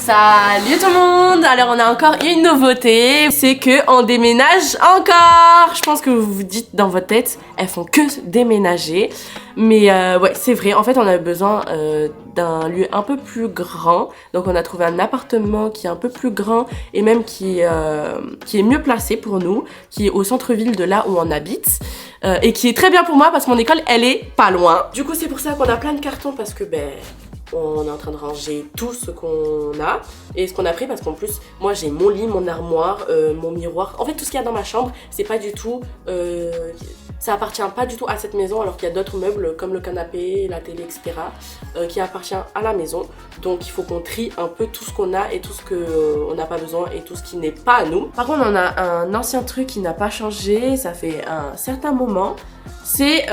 Salut tout le monde! Alors on a encore une nouveauté, c'est que on déménage encore. Je pense que vous vous dites dans votre tête, elles font que déménager. Mais ouais, c'est vrai, en fait on a besoin d'un lieu un peu plus grand. Donc on a trouvé un appartement qui est un peu plus grand et même qui est mieux placé pour nous, qui est au centre-ville de là où on habite. Et qui est très bien pour moi parce que mon école elle est pas loin. Du coup c'est pour ça qu'on a plein de cartons parce que on est en train de ranger tout ce qu'on a et ce qu'on a pris parce qu'en plus moi j'ai mon lit, mon armoire, mon miroir, en fait tout ce qu'il y a dans ma chambre c'est pas du tout, ça appartient pas du tout à cette maison alors qu'il y a d'autres meubles comme le canapé, la télé etc qui appartient à la maison, donc il faut qu'on trie un peu tout ce qu'on a et tout ce qu'on n'a pas besoin et tout ce qui n'est pas à nous. Par contre on a un ancien truc qui n'a pas changé, ça fait un certain moment, c'est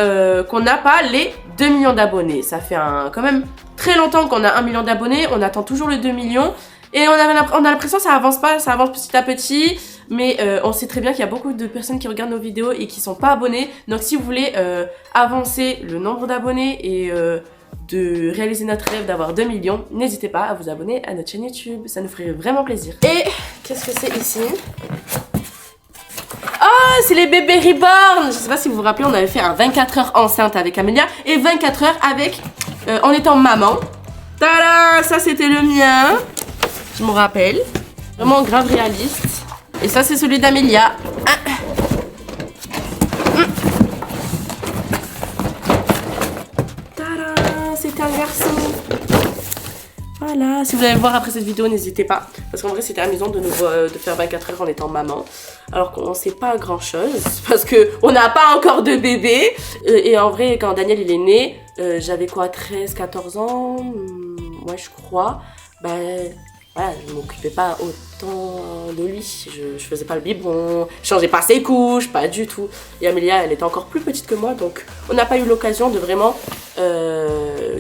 qu'on n'a pas les 2 millions d'abonnés. Ça fait quand même très longtemps qu'on a 1 million d'abonnés, on attend toujours les 2 millions et on a l'impression que ça avance pas, ça avance petit à petit, mais on sait très bien qu'il y a beaucoup de personnes qui regardent nos vidéos et qui sont pas abonnées, donc si vous voulez avancer le nombre d'abonnés et de réaliser notre rêve d'avoir 2 millions, n'hésitez pas à vous abonner à notre chaîne YouTube, ça nous ferait vraiment plaisir. Et qu'est-ce que c'est ici ? Oh, c'est les bébés reborn. Je sais pas si vous vous rappelez, on avait fait un 24 heures enceinte avec Amélia et 24 heures avec en étant maman. Tada, ça c'était le mien. Je me rappelle. Vraiment grave réaliste. Et ça c'est celui d'Amélia. Tada, c'était un garçon. Voilà, si vous allez le voir après cette vidéo, n'hésitez pas. Parce qu'en vrai, c'était amusant de faire 24 heures en étant maman. Alors qu'on ne sait pas grand chose. Parce qu'on n'a pas encore de bébé. Et en vrai, quand Daniel il est né, j'avais quoi, 13, 14 ans. Ouais, je crois. Voilà, je m'occupais pas autant de lui. Je faisais pas le biberon, je changeais pas ses couches, pas du tout. Et Amélia, elle était encore plus petite que moi, donc on n'a pas eu l'occasion de vraiment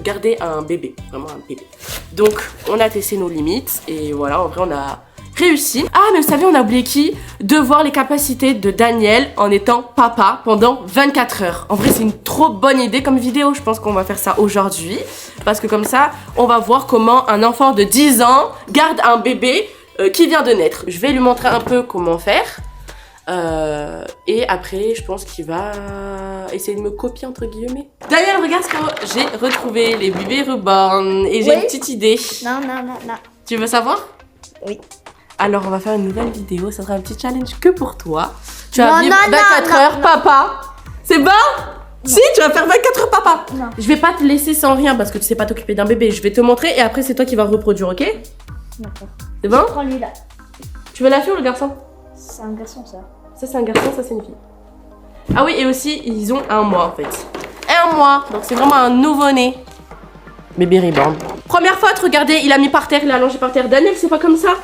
garder un bébé, vraiment un bébé. Donc on a testé nos limites et voilà, en vrai on a réussi. Ah mais vous savez, on a oublié de voir les capacités de Daniel en étant papa pendant 24 heures. En vrai c'est une trop bonne idée comme vidéo, je pense qu'on va faire ça aujourd'hui. Parce que comme ça, on va voir comment un enfant de 10 ans garde un bébé qui vient de naître. Je vais lui montrer un peu comment faire. Et après, je pense qu'il va essayer de me copier entre guillemets. Daniel, regarde ce que j'ai retrouvé, les bébés reborn. Et j'ai une petite idée. Non. Tu veux savoir? Oui. Alors, on va faire une nouvelle vidéo. Ça sera un petit challenge que pour toi. Tu vas vivre 24 heures, papa. C'est bon? Si, tu vas faire 24 heures, papa. Non. Je vais pas te laisser sans rien parce que tu sais pas t'occuper d'un bébé. Je vais te montrer et après, c'est toi qui vas reproduire, ok? D'accord. C'est bon? Prends lui là. Tu veux la fille ou le garçon? C'est un garçon ça. Ça, c'est un garçon, ça, c'est une fille. Ah oui, et aussi, ils ont 1 mois en fait. 1 mois. Donc, c'est vraiment un nouveau-né. Bébé reborn. Première faute, regardez, il a mis par terre, il a allongé par terre. Daniel, c'est pas comme ça.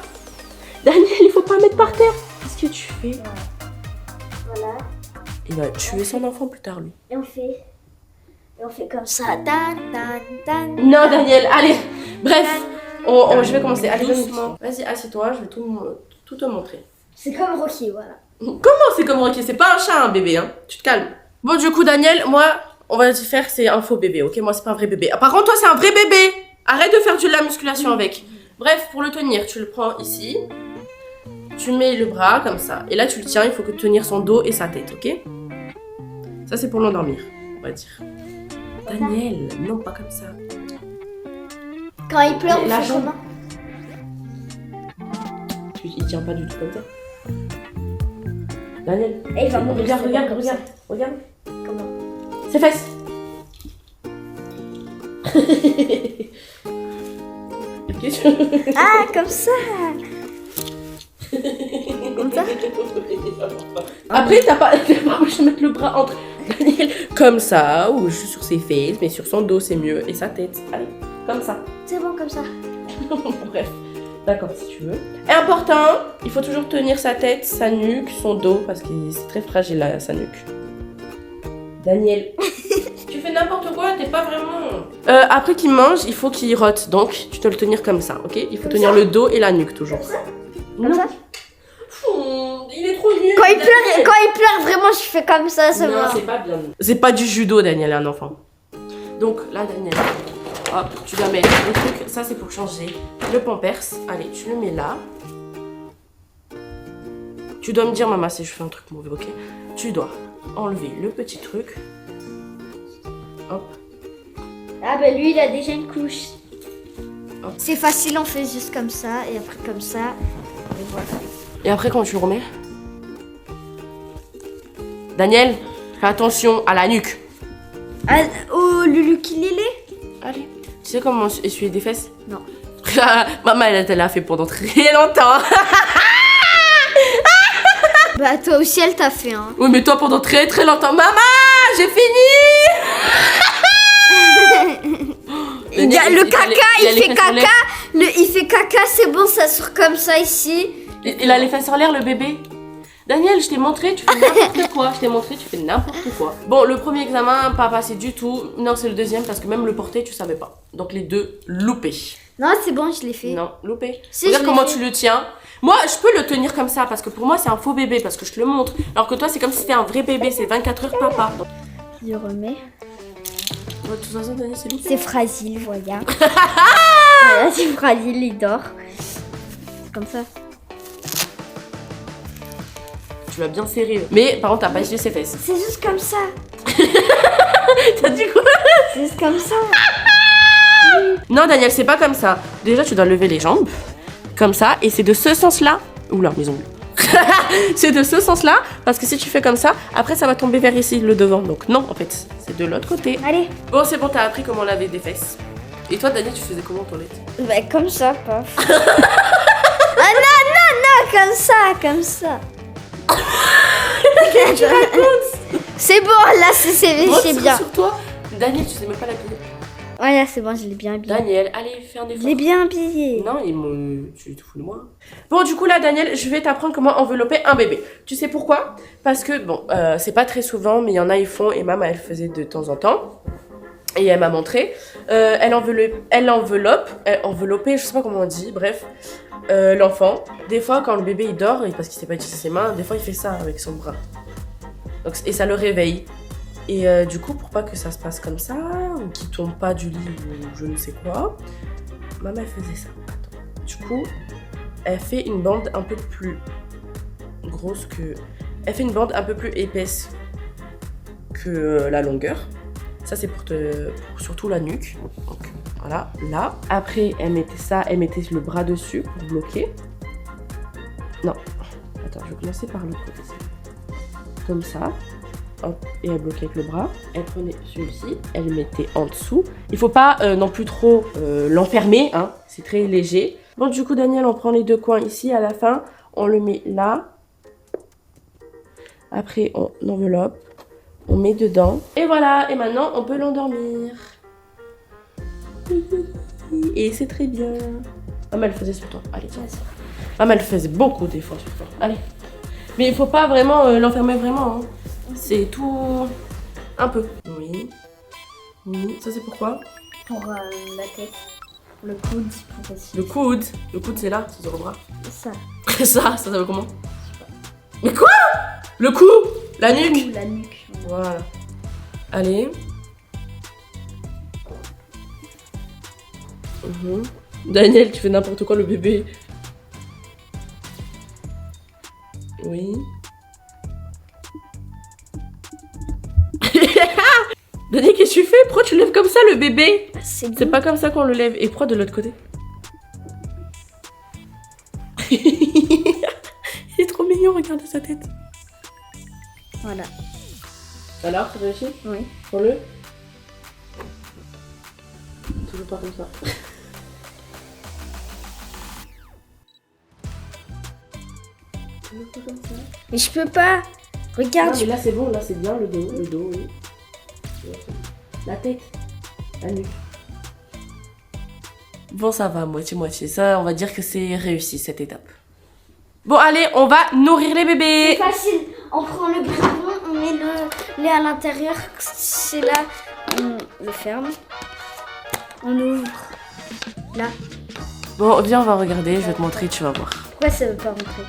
Daniel, il faut pas mettre par terre. Qu'est-ce que tu fais? Voilà. Il va tuer son enfant plus tard, lui. Et on fait comme ça. Tan, tan, tan. Non, Daniel, allez. Bref, je vais commencer. Allez, doucement. Vas-y, assieds-toi, je vais tout te montrer. C'est comme Rocky, voilà. Comment c'est comme Rocky? C'est pas un chat, un bébé, hein. Tu te calmes. Bon, du coup, Daniel, moi, on va te faire, c'est un faux bébé, ok? Moi, c'est pas un vrai bébé. Ah, par contre, toi, c'est un vrai bébé. Arrête de faire de la musculation avec. Bref, pour le tenir, tu le prends ici. Tu mets le bras comme ça. Et là, tu le tiens, il faut que tenir son dos et sa tête, ok? Ça, c'est pour l'endormir, on va dire. Daniel, non, pas comme ça. Quand il pleure, Et on la fait jambe. comment? Il tient pas du tout comme ça. Daniel, Et il va mourir. regarde. Comment? Ses fesses. Ah, comme ça. Comme ça. Après, t'as pas obligé de mettre le bras entre Daniel comme ça, ou juste sur ses fesses, mais sur son dos c'est mieux, et sa tête. Allez, comme ça. C'est bon comme ça. Bref, d'accord si tu veux. Et important, il faut toujours tenir sa tête, sa nuque, son dos, parce que c'est très fragile là, sa nuque. Daniel, tu fais n'importe quoi, t'es pas vraiment... après qu'il mange, il faut qu'il rote, donc tu dois le tenir comme ça, ok? Il faut tenir le dos et la nuque toujours. Comme ça. Il est trop nul. Quand il pleure, vraiment, je fais comme ça, c'est Non, bon. c'est pas bien. C'est pas du judo, Daniel, un enfant. Donc là, Daniel, Hop, tu dois mettre le truc. Ça, c'est pour changer le pampers. Allez, tu le mets là. Tu dois me dire, maman, si je fais un truc mauvais, ok? Tu dois enlever le petit truc. Hop. Ah bah lui il a déjà une couche. Hop. C'est facile, on fait juste comme ça et après comme ça. Et voilà. Et après, quand tu le remets? Daniel, fais attention à la nuque. Ah, oh l'ukulélé? Allez. Tu sais comment essuyer des fesses? Non. Maman, elle l'a fait pendant très longtemps. Bah toi aussi elle t'a fait hein. Oui, mais toi pendant très longtemps. Maman, j'ai fini. Le caca, il fait caca. Il fait caca, c'est bon, ça sort comme ça ici. Il a les fesses en l'air, le bébé. Daniel, je t'ai montré, tu fais n'importe quoi. Je t'ai montré, tu fais n'importe quoi. Bon, le premier examen, pas passé du tout. Non, c'est le deuxième parce que même le porter, tu savais pas. Donc les deux, loupés. Non, c'est bon, je l'ai fait. Non, loupé. Si, Regarde je l'ai comment fait. tu le tiens. Moi, je peux le tenir comme ça parce que pour moi, c'est un faux bébé parce que je te le montre. Alors que toi, c'est comme si c'était un vrai bébé, c'est 24 heures papa. Je remets. De toute façon, Daniel, c'est loupé. C'est fragile, voilà. Voilà, c'est fragile, il dort. Comme ça. Tu l'as bien serré. Mais par contre, t'as pas essuyé ses fesses. C'est juste comme ça. T'as dit quoi? C'est juste comme ça. Non, Daniel, c'est pas comme ça. Déjà, tu dois lever les jambes. Comme ça. Et c'est de ce sens-là. Oula, mes ongles. C'est de ce sens-là. Parce que si tu fais comme ça, après, ça va tomber vers ici, le devant. Donc, non, en fait, c'est de l'autre côté. Allez. Bon, c'est bon, t'as appris comment laver des fesses. Et toi, Daniel, tu faisais comment en toilette? Bah, comme ça, paf. Ah non, comme ça. C'est bon, là, c'est Bon, tu bien. sur toi. Daniel, tu sais même pas l'habiller. Voilà, c'est bon, je l'ai bien habillé. Daniel, allez, fais un Je effort. l'ai bien habillé. Non, tu te fous de moi. Bon, du coup, là, Daniel, je vais t'apprendre comment envelopper un bébé. Tu sais pourquoi? Parce que, bon, c'est pas très souvent, mais il y en a, ils font, et maman, elle faisait de temps en temps. Et elle m'a montré. Elle enveloppait, je sais pas comment on dit, bref, l'enfant. Des fois, quand le bébé, il dort, parce qu'il sait pas utiliser ses mains, des fois, il fait ça avec son bras. Donc, et ça le réveille. Et du coup, pour pas que ça se passe comme ça, ou qu'il tombe pas du lit, ou je ne sais quoi, maman, elle faisait ça. Attends. Du coup, elle fait une bande un peu plus grosse que... Elle fait une bande un peu plus épaisse que la longueur. Ça, c'est pour surtout la nuque. Donc, voilà, là. Après, elle mettait ça, elle mettait le bras dessus pour bloquer. Non. Attends, je vais commencer par l'autre côté. Comme ça. Hop, et elle bloquait avec le bras. Elle prenait celui-ci, elle le mettait en dessous. Il faut pas non plus trop l'enfermer, hein. C'est très léger. Bon, du coup, Daniel, on prend les deux coins ici. À la fin, on le met là. Après, on enveloppe. On met dedans. Et voilà, et maintenant, on peut l'endormir. Et c'est très bien. Maman, elle faisait sur toi. Allez, tiens. Maman, elle faisait beaucoup d'efforts sur toi. Allez. Mais il faut pas vraiment l'enfermer vraiment, hein. C'est tout... un peu. Oui. Oui. Ça, c'est pourquoi? Pour la tête. Le coude. Pour aussi. Le coude. Le coude, c'est là, c'est sur le bras. Ça. Ça veut comment? Mais quoi? Le cou? La nuque? La nuque. Voilà. Allez. Daniel, tu fais n'importe quoi, le bébé. Oui. Daniel, qu'est-ce que tu fais? Pourquoi tu lèves comme ça le bébé? C'est pas comme ça qu'on le lève. Et pourquoi de l'autre côté? Il est trop mignon, regardez sa tête. Voilà. Alors, tu réussis? Oui. Prends-le. Toujours pas comme ça. Toujours pas comme ça. Mais je peux pas. Regarde. Non, mais là c'est bon, là c'est bien le dos, oui. La tête, la nuque. Bon, ça va, moitié-moitié. Ça, on va dire que c'est réussi cette étape. Bon, allez, on va nourrir les bébés. C'est facile. On prend le biberon, on met le lait à l'intérieur. C'est là, on le ferme. On ouvre. Là. Bon, viens, on va regarder, je vais te montrer, tu vas voir. Pourquoi ça veut pas rentrer?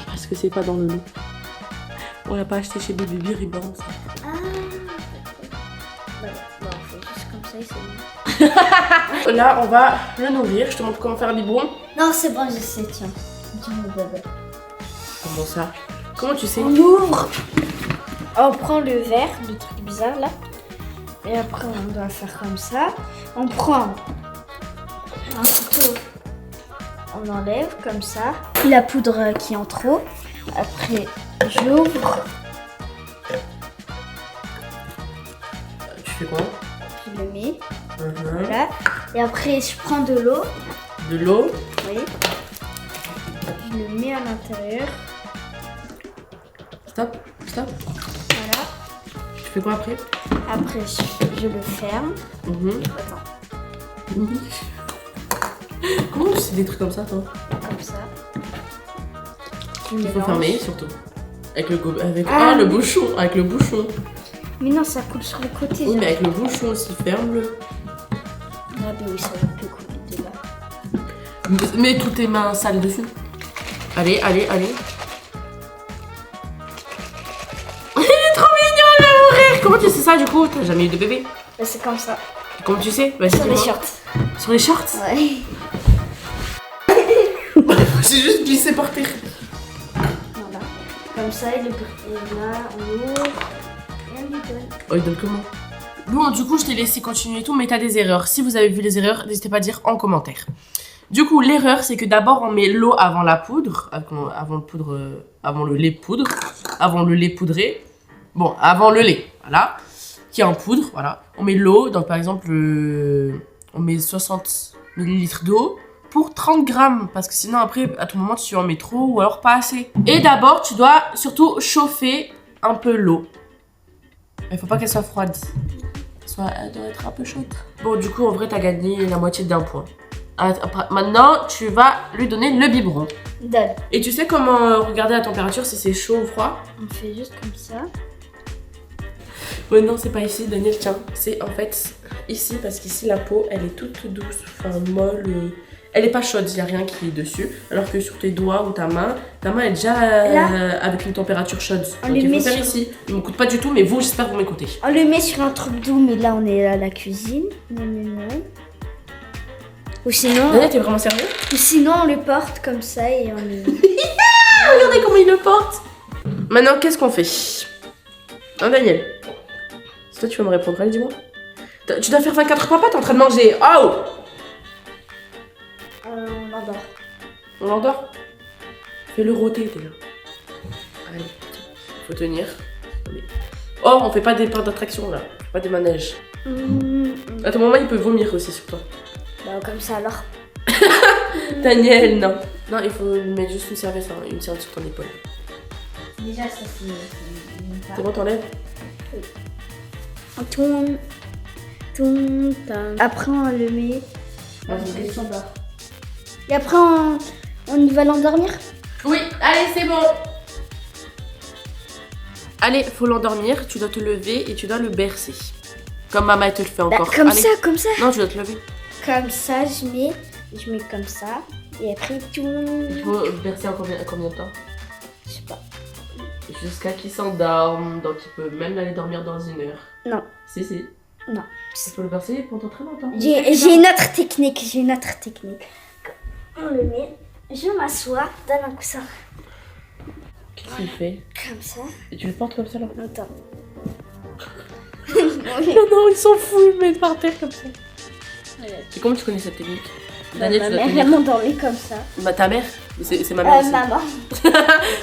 Parce que c'est pas dans le lot. On l'a pas acheté chez Baby Reborn, ça. Ah. Voilà. Bon, on fait juste comme ça et c'est bon. Là, on va le nourrir. Je te montre comment faire un biberon. Non, c'est bon, je sais, tiens. Tiens, le bébé. Comment ça? Comment tu sais? On ouvre. On prend le verre, le truc bizarre là. Et après, on doit faire comme ça. On prend un couteau. On enlève comme ça. La poudre qui est en trop. Après, j'ouvre. Tu fais quoi? Je le mets. Voilà. Et après, je prends de l'eau. De l'eau. Oui. Je le mets à l'intérieur. Stop, stop. Voilà. Tu fais quoi après? Après, je le ferme. Attends. Comment tu sais des trucs comme ça, toi? Comme ça. Il faut fermer, surtout. Avec le Ah, le bouchon. Avec le bouchon. Mais non, ça coule sur le côté. Oui, mais avec le bouchon aussi, ferme-le. Ah, ben oui, ça va plus couler de là. Mets toutes tes mains sales dessus. Allez, allez, allez. Il est trop mignon, il va mourir. Comment tu sais ça, du coup? T'as jamais eu de bébé? Bah, c'est comme ça. Comment tu sais? Bah, Sur les dis-moi. shorts. Sur les shorts? Ouais. J'ai juste glissé par terre. Voilà. Comme ça, et là, on ouvre. Et on lui donne. Oh, il donne comment? Bon, du coup, je t'ai laissé continuer et tout, mais t'as des erreurs. Si vous avez vu les erreurs, n'hésitez pas à dire en commentaire. Du coup, l'erreur, c'est que d'abord, on met l'eau avant la poudre, avant le lait poudre, avant le lait poudré. Bon, avant le lait, voilà, qui est en poudre, voilà. On met l'eau, donc par exemple, on met 60 ml d'eau pour 30 grammes, parce que sinon, après, à tout moment, tu en mets trop ou alors pas assez. Et d'abord, tu dois surtout chauffer un peu l'eau. Il faut pas qu'elle soit froide. Elle doit être un peu chaude. Bon, du coup, en vrai, t'as gagné la moitié d'un point. Maintenant, tu vas lui donner le biberon. Donne. Et tu sais comment regarder la température, si c'est chaud ou froid? On fait juste comme ça. Ouais, non, c'est pas ici, Daniel, tiens. C'est en fait ici, parce qu'ici, la peau, elle est toute douce, enfin molle. Elle est pas chaude, il n'y a rien qui est dessus. Alors que sur tes doigts ou ta main est déjà avec une température chaude. On Donc le il met faut faire sur- ici. Il ne m'écoute pas du tout, mais vous, j'espère que vous m'écoutez. On le met sur un truc doux, mais là, on est à la cuisine. Non. Ou sinon, Daniel, t'es vraiment sérieux? on le porte comme ça et on le... Regardez comment il le porte. Maintenant, qu'est-ce qu'on fait? Hein, Daniel? Si toi, tu vas me répondre, allez, dis-moi. Tu dois faire 24 repas, t'es en train de manger. Oh! on l'endort. On l'endort? Fais-le rôter, déjà. Allez, faut tenir. Oh, on fait pas des parcs d'attraction, là. Pas des manèges. À ton moment, il peut vomir aussi sur toi. Bah, comme ça, alors. Daniel, non. Non, il faut mettre juste une serviette sur ton épaule. Déjà, ça, C'est bon, t'enlèves? On tourne. Après, on le met. Et après, on y va l'endormir. Oui, allez, c'est bon. Allez, faut l'endormir, tu dois te lever et tu dois le bercer. Comme maman, elle te le fait encore. Comme Allez. ça, comme ça. Non, tu dois te lever. Comme ça, je mets comme ça. Et après, Il faut le bercer en combien de temps? Je sais pas. Jusqu'à qu'il s'endorme, donc il peut même aller dormir dans 1 heure. Non. Si. Non. Il faut le bercer pendant très longtemps. J'ai une autre technique. On le met. Je m'assois, donne un coussin. Qu'est-ce qu'il fait? Comme ça. Et tu le portes comme ça là? Attends. Non, ils s'en foutent, ils mettent par terre comme ça. Et comment tu connais cette technique? Daniel, Ma tu dois mère, tenir. elle m'endormait comme ça. Ta mère? C'est ma mère aussi. Maman.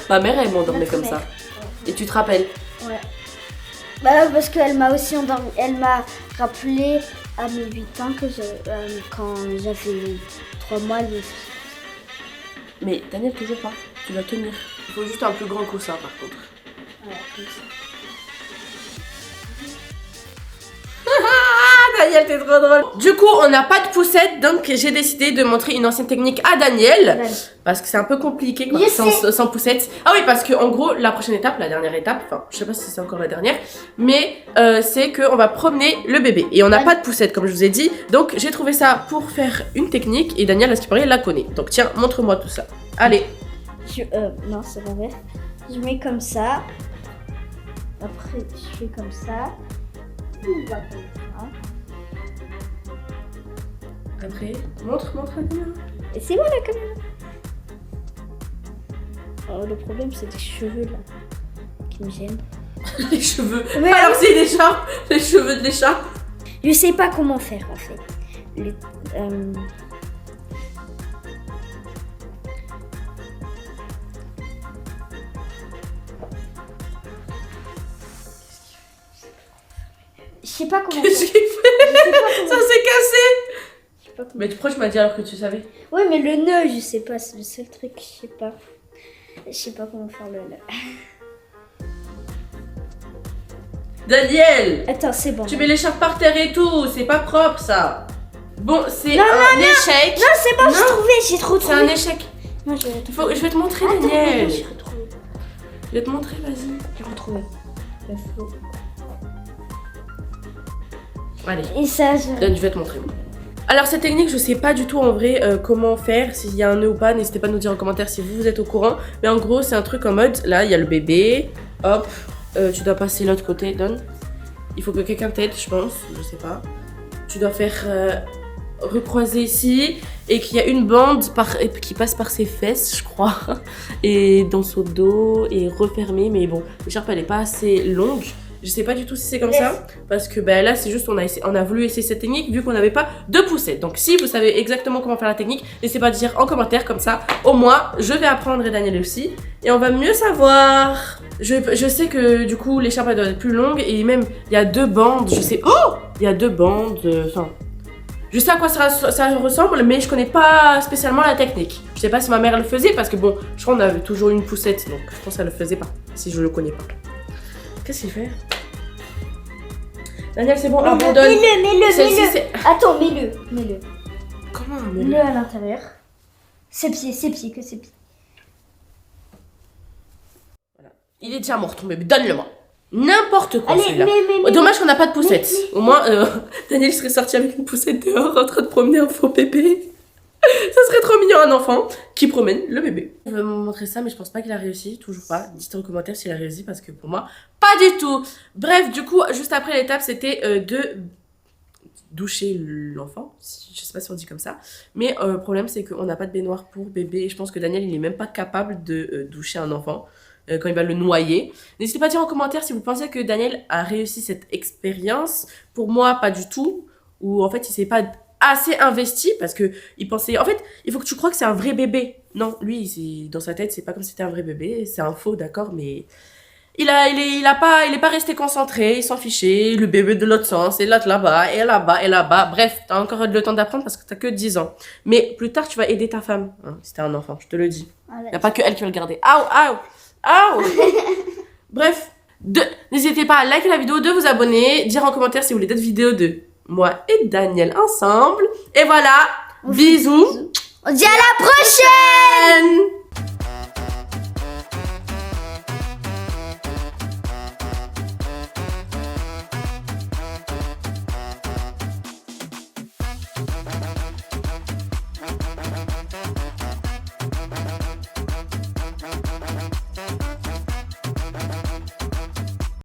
Ma mère, elle m'endormait Notre comme mère. ça. Et tu te rappelles? Ouais. Bah, parce qu'elle m'a aussi endormi. Elle m'a rappelé à mes 8 ans que quand j'avais 3 mois, Mais Daniel, toujours pas. Tu dois tenir. Il faut juste un plus grand coussin par contre. voilà, comme ça. Daniel, t'es trop drôle. Du coup, on n'a pas de poussette, donc j'ai décidé de montrer une ancienne technique à Daniel. Voilà. Parce que c'est un peu compliqué quoi, Je sais. sans poussette. Ah oui, parce que en gros, la prochaine étape, la dernière étape, enfin, je sais pas si c'est encore la dernière, mais c'est qu'on va promener le bébé. Et on n'a pas de poussette, comme je vous ai dit. Donc j'ai trouvé ça pour faire une technique, et Daniel, à ce qui paraît, la connaît. Donc tiens, montre-moi tout ça. Allez. Non, c'est pas vrai. Je mets comme ça. Après, je fais comme ça. On va comme ça. Après, montre la caméra. Et c'est moi la caméra. Oh, le problème, c'est les cheveux là qui me gênent. Les cheveux. Mais alors c'est l'écharpe, les cheveux de l'écharpe. je sais pas comment faire en fait. Je sais pas comment Qu'est-ce faire. qu'il fait? Ça s'est cassé. Je sais pas comment. Mais pourquoi tu m'as dit alors que tu savais? Ouais, mais le nœud, je sais pas, c'est le seul truc, je sais pas. Je sais pas comment faire le nœud. Daniel, Attends, c'est bon. tu mets l'écharpe par terre et tout, c'est pas propre ça. Bon, c'est Non, un échec. Non, c'est bon, j'ai trop C'est trouvé. un échec. Non, je Je vais te montrer, Attends, Daniel. j'ai retrouvé. Je vais te montrer, vas-y. J'ai retrouvé. Le flot. Allez, Et ça, je... Dan, je vais te montrer. Alors cette technique, je sais pas du tout en vrai comment faire, s'il y a un nœud ou pas, n'hésitez pas à nous dire en commentaire si vous êtes au courant. Mais en gros, c'est un truc en mode, là, il y a le bébé, hop, tu dois passer l'autre côté, Don. Il faut que quelqu'un t'aide, je pense, je sais pas. Tu dois faire recroiser ici, et qu'il y a une bande qui passe par ses fesses, je crois, et dans son dos, et refermée, mais bon, l'écharpe elle est pas assez longue. Je sais pas du tout si c'est comme ça, parce que ben là c'est juste on a voulu essayer cette technique vu qu'on n'avait pas de poussette. Donc si vous savez exactement comment faire la technique, n'hésitez pas à dire en commentaire, comme ça au moins je vais apprendre et Daniel aussi, et on va mieux savoir. Je sais que du coup l'écharpe elle doit être plus longue, et même il y a deux bandes, je sais, oh il y a deux bandes, enfin je sais à quoi ça ressemble, mais je connais pas spécialement la technique. Je sais pas si ma mère le faisait, parce que bon, je crois qu'on avait toujours une poussette, donc je pense qu'elle le faisait pas, si je le connais pas. Qu'est-ce qu'il fait? Daniel, c'est bon, abandonne. Mets-le. Attends, mets-le. Comment Mets-le à l'intérieur. Ses pieds, que ses pieds. Voilà. Il est déjà mort ton bébé, donne-le-moi. N'importe quoi. Allez, celui-là. mais. Dommage qu'on n'a pas de poussette. Au moins, Daniel serait sorti avec une poussette dehors en train de promener un faux bébé. Ça serait trop mignon, un enfant qui promène le bébé. Je vais vous montrer ça, mais je pense pas qu'il a réussi, toujours pas. Dites en commentaire s'il a réussi, parce que pour moi, pas du tout. Bref, du coup, juste après l'étape, c'était de doucher l'enfant. Je sais pas si on dit comme ça. Mais le problème, c'est qu'on n'a pas de baignoire pour bébé. Et je pense que Daniel, il est même pas capable de doucher un enfant quand il va le noyer. N'hésitez pas à dire en commentaire si vous pensez que Daniel a réussi cette expérience. Pour moi, pas du tout. Ou en fait, il s'est pas assez investi, parce que il pensait, en fait, il faut que tu crois que c'est un vrai bébé. Non, lui, dans sa tête, c'est pas comme si c'était un vrai bébé, c'est un faux, d'accord, mais il est pas resté concentré, il s'en fichait, le bébé de l'autre sens, et l'autre là-bas, et là-bas, et là-bas. Bref, t'as encore le temps d'apprendre parce que t'as que 10 ans. Mais plus tard, tu vas aider ta femme, hein, si t'es un enfant, je te le dis. Y a pas que elle qui va le garder. Aouh Bref, n'hésitez pas à liker la vidéo, de vous abonner, dire en commentaire si vous voulez d'autres vidéos de moi et Daniel ensemble. Et voilà, bisous. On se dit à la prochaine.